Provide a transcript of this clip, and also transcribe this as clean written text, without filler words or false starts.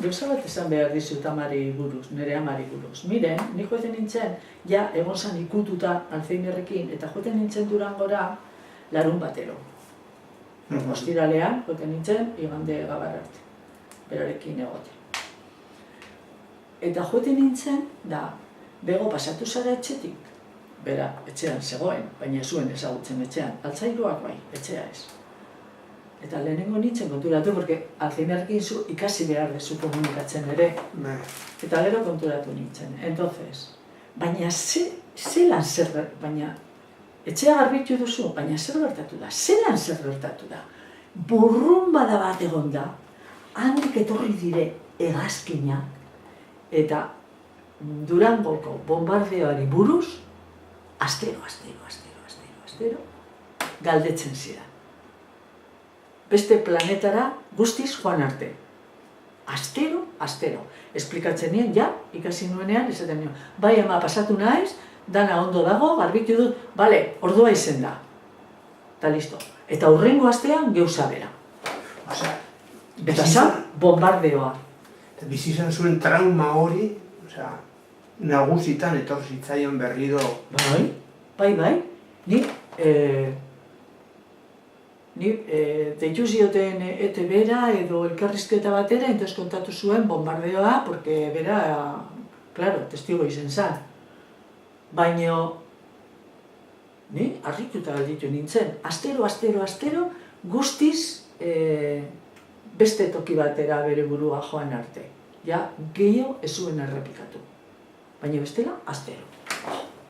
gauza bat esan behar dizut amari buruz, nire amari buruz. Miren, ni joeten nintzen, ja, egon zan ikututa Alzheimerrekin, eta joeten nintzen Durangora larun batero. Ostiralean, joeten nintzen, igande gabar arte, berarekin egote. Eta joeten nintzen, da, bego pasatu zara etxetik, bera, etxean zegoen, baina ez zuen ezagutzen etxean, altzairuak bai, etxea ez. Eta lehenengo nintzen konturatu, porque Alzheimerrekin ikasi behar dezu komunikatzen ere, eta gero konturatu nintzen. Entonces, baina zelan zer, baina etxea garbitu duzu, baina zer gertatu da, zelan zer gertatu da. Burrunbada bat egon da, handik etorri dire hegazkina, eta Durangoko bombardeoari buruz, astero, galdetzen zidan. Beste planetara guztiz joan arte. Astero. Esplikatzen nien, ja, ikasi nuenean, esaten nien, bai ama pasatu naiz, dana ondo dago, garbitu dut, bale, ordua izen da. Eta listo. Eta hurrengo astean geuza bera. Eta zan, bombardeoa. Bizi izan zuen trauma hori, nagusitan etor zitzaion berriro. Bai. Ni deitu zioten ETB-ra edo elkarrizketa batera, entonces kontatu zuen bombardeoa, porque bera, claro, testigo izen zan. Baina, ni harrituta galditu nintzen. Astero, guztiz beste toki batera bere burua joan arte. Ja, gehiago ez zuen errepikatu. Baina bestela, astero.